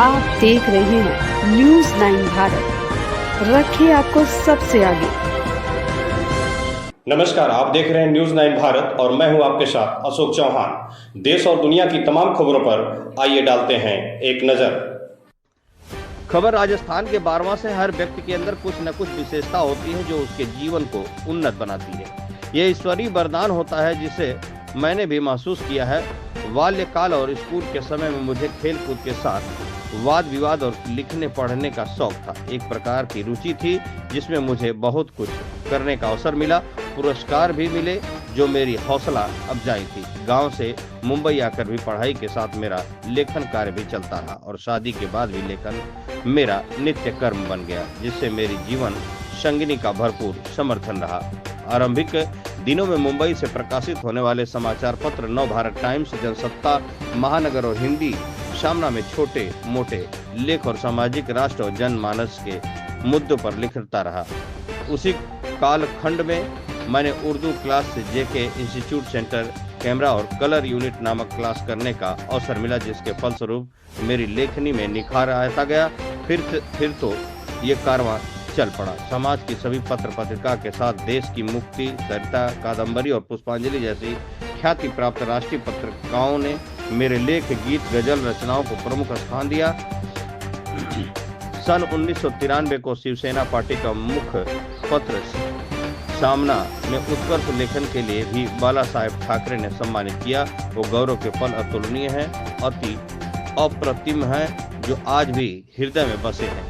आप देख रहे हैं न्यूज़ 9 भारत, रखिए आपको सबसे आगे। नमस्कार, आप देख रहे हैं न्यूज़ 9 भारत और मैं हूं आपके साथ अशोक चौहान। देश और दुनिया की तमाम खबरों पर आइए डालते हैं एक नजर। खबर राजस्थान के बारवा से। हर व्यक्ति के अंदर कुछ न कुछ विशेषता होती है जो उसके जीवन को उन्नत बनाती है। यह ईश्वरीय वरदान होता है जिसे मैंने भी महसूस किया है। बाल्यकाल और स्कूल के समय में मुझे खेल कूद के साथ वाद विवाद और लिखने पढ़ने का शौक था। एक प्रकार की रुचि थी जिसमें मुझे बहुत कुछ करने का अवसर मिला। पुरस्कार भी मिले जो मेरी हौसला अफजाई थी। गांव से मुंबई आकर भी पढ़ाई के साथ मेरा लेखन कार्य भी चलता रहा और शादी के बाद भी लेखन मेरा नित्य कर्म बन गया, जिससे मेरी जीवन संगिनी का भरपूर समर्थन रहा। आरंभिक दिनों में मुंबई से प्रकाशित होने वाले समाचार पत्र नव भारत टाइम्स, जनसत्ता, महानगर और हिंदी सामना में छोटे मोटे लेख और सामाजिक, राष्ट्र और जनमानस के मुद्दों पर लिखता रहा। उसी कालखंड में मैंने उर्दू क्लास से जेके इंस्टीट्यूट सेंटर कैमरा और कलर यूनिट नामक क्लास करने का अवसर मिला, जिसके फलस्वरूप मेरी लेखनी में निखार आता गया। फिर तो ये कारवां चल पड़ा। समाज की सभी पत्र पत्रिका के साथ देश की मुक्ति, सरिता, कादम्बरी और पुष्पांजलि जैसी ख्याति प्राप्त राष्ट्रीय पत्रिकाओं ने मेरे लेख, गीत, गजल रचनाओं को प्रमुख स्थान दिया। सन 1993 को शिवसेना पार्टी का मुख्य पत्र सामना में उत्कर्ष लेखन के लिए भी बाला साहेब ठाकरे ने सम्मानित किया। वो गौरव के पल अतुलनीय हैं, अति अप्रतिम हैं, जो आज भी हृदय में बसे हैं।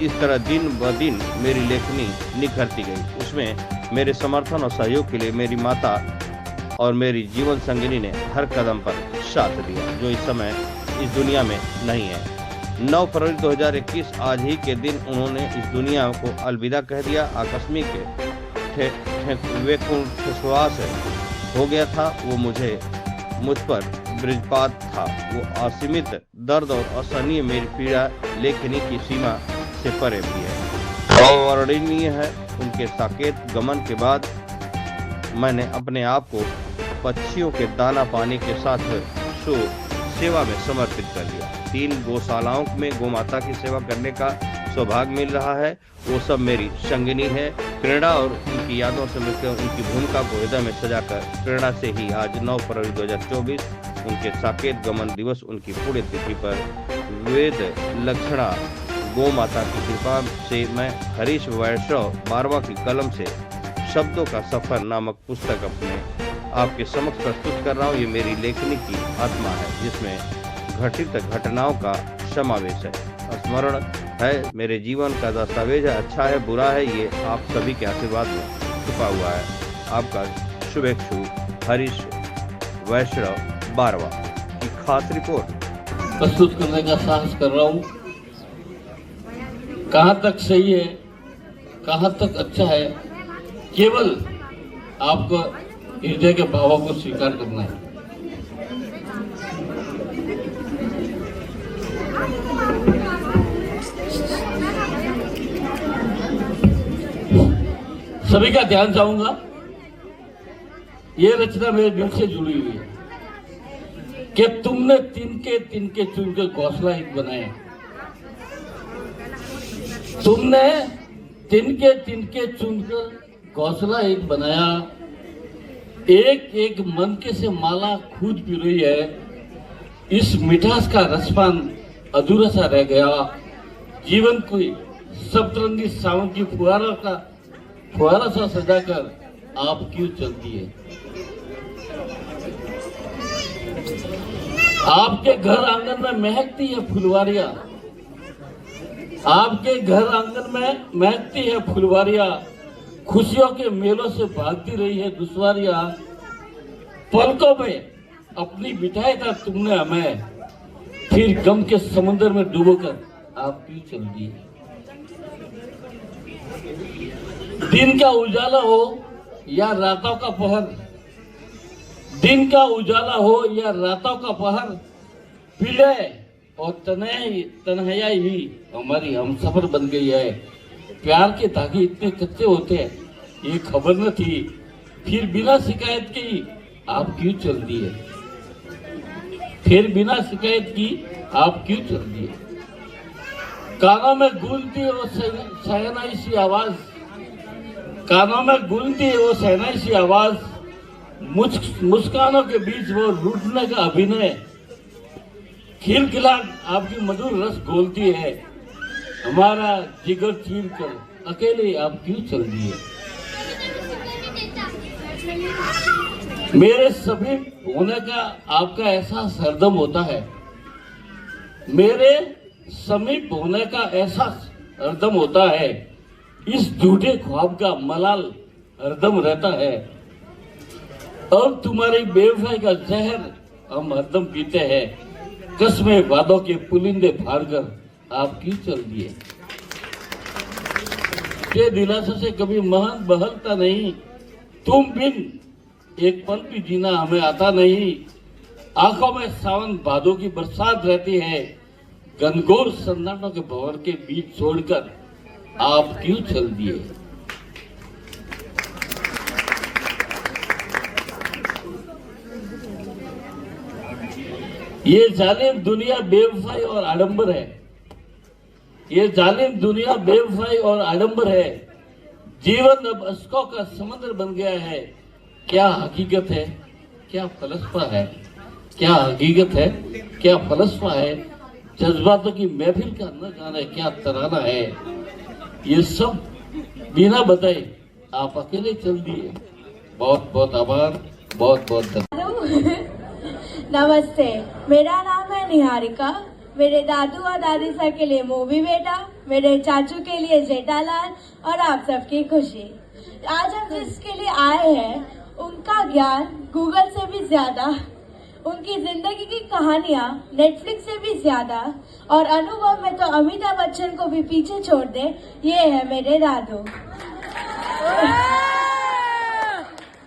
इस तरह दिन ब दिन मेरी लेखनी निखरती गई। उसमें मेरे समर्थन और सहयोग के लिए मेरी माता और मेरी जीवन संगिनी ने हर कदम पर साथ दिया, जो इस समय इस दुनिया में नहीं है। 9 फरवरी 2021 आज ही के दिन उन्होंने इस दुनिया को अलविदा कह दिया। आकस्मिक श्वास हो गया था। वो मुझ पर वज्रपात था। वो असीमित दर्द और असहनीय मेरी पीड़ा लेखनी की सीमा से परे भी है, अवर्णनीय है। उनके साकेत गमन के बाद मैंने अपने आप को पक्षियों के दाना पानी के साथ सेवा में समर्पित कर लिया। 3 गौशालाओं में गोमाता की सेवा करने का सौभाग्य मिल रहा है। वो सब मेरी संगिनी है। प्रेरणा और उनकी यादों से मिलकर उनकी भूमिका को हृदय में सजाकर प्रेरणा से ही आज 9 फरवरी 2024 उनके साकेत गमन दिवस, उनकी पुण्यतिथि पर वेद लक्षणा गौ माता की कृपा से मैं हरीश वैष्णव बारवा की कलम से शब्दों का सफर नामक पुस्तक अपने आपके समक्ष प्रस्तुत कर रहा हूँ। ये मेरी लेखनी की आत्मा है, जिसमें घटित घटनाओं का समावेश है, स्मरण है, मेरे जीवन का दस्तावेज है। अच्छा है, बुरा है, ये आप सभी के आशीर्वाद में छुपा हुआ है। आपका शुभेच्छु हरीश वैष्णव बारवा की खास रिपोर्ट प्रस्तुत करने का साहस कर रहा हूँ। कहाँ तक सही है, कहाँ तक अच्छा है, केवल आपको हृदय के भावों को स्वीकार करना है। सभी का ध्यान चाहूंगा। ये रचना मेरे दिल से जुड़ी हुई है कि तुमने तिनके चुनकर घोंसला एक बनाया। तुमने तिनके चुनकर घोंसला एक बनाया। एक मन के से माला खुद पी रही है। इस मिठास का रसपान अधूरा सा रह गया। जीवन कोई सप्तरंगी सावन की फुहारा सा सजाकर आप क्यों चलती है? आपके घर आंगन में महकती है फुलवारियां। आपके घर आंगन में महकती है फुलवारियां। खुशियों के मेलों से भागती रही है दुश्वारियां। पलकों में अपनी बिठाई था तुमने हमें, फिर गम के समुद्र में डूबोकर आप क्यों चल दी? दिन का उजाला हो या रातों का पहर, दिन का उजाला हो या रातों का पहर, पीले और तन्हाई ही हमारी हमसफर बन गई है। प्यार के धागे इतने कच्चे होते हैं ये खबर न थी, फिर बिना शिकायत की आप क्यों चल दिए? फिर बिना शिकायत की आप क्यों चल दिए? कानों में गूंजती वो शहनाई सी आवाज, कानों में गूंजती वो शहनाई सी आवाज, मुस्कानों के बीच वो रूठने का अभिनय, खिलखिलाहट आपकी मधुर रस घोलती है, हमारा जिगर चीर कर अकेले आप क्यों चल दिए? मेरे समीप होने का आपका एहसास हरदम होता है, मेरे समीप होने का एहसास हरदम होता है, इस झूठे ख्वाब का मलाल हरदम रहता है, और तुम्हारी बेवफाई का जहर हम हरदम पीते हैं, कसमें वादों के पुलिंदे फाड़कर आप क्यों चल दिए? के दिलासे से कभी महन बहलता नहीं, तुम बिन एक पल भी जीना हमें आता नहीं, आंखों में सावन भादों की बरसात रहती है, घनघोर सन्नाटों के भंवर के बीच छोड़कर आप क्यों चल दिए? ये जालिम दुनिया बेवफाई और आडंबर है, ये जालिम दुनिया बेवफाई और आडंबर है, जीवन अब अश्कों का समंदर बन गया है, क्या हकीकत है क्या फलसफा है, क्या हकीकत है क्या फलसफा है, जज्बातों की महफिल का न जाने क्या तराना है, ये सब बिना बताए आप अकेले चल दिए। बहुत बहुत आभार, बहुत बहुत धन्यवाद। नमस्ते, मेरा नाम है निहारिका। मेरे दादू और दादी सर के लिए मूवी बेटा, मेरे चाचू के लिए जेठालाल और आप सबकी खुशी। आज हम जिसके लिए आए हैं उनका ज्ञान गूगल से भी ज्यादा, उनकी जिंदगी की कहानियां नेटफ्लिक्स से भी ज्यादा, और अनुभव में तो अमिताभ बच्चन को भी पीछे छोड़ दे, ये है मेरे दादू।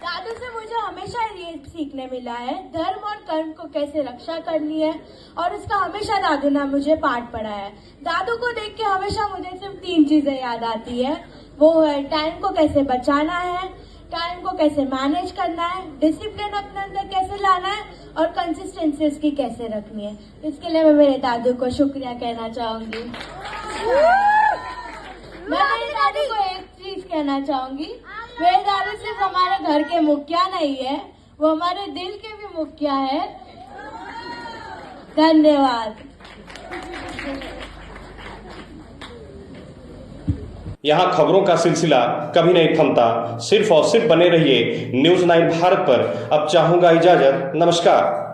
दादू से मुझे हमेशा ये सीखने मिला है धर्म और कर्म को कैसे रक्षा करनी है, और इसका हमेशा दादू ने मुझे पाठ पढ़ाया है। दादू को देख के हमेशा मुझे सिर्फ 3 चीजें याद आती है, वो है टाइम को कैसे बचाना है, टाइम को कैसे मैनेज करना है, डिसिप्लिन अपने अंदर कैसे लाना है, और कंसिस्टेंसी उसकी कैसे रखनी है। इसके लिए मैं मेरे दादू को शुक्रिया कहना चाहूंगी। मैं मेरे दादू को एक चीज कहना चाहूंगी, मेरे दादू सिर्फ हमारे घर के मुखिया नहीं है, वो हमारे दिल के भी मुखिया है। धन्यवाद। यहाँ खबरों का सिलसिला कभी नहीं थमता, सिर्फ और सिर्फ बने रहिए न्यूज़ 9 भारत पर। अब चाहूंगा इजाजत, नमस्कार।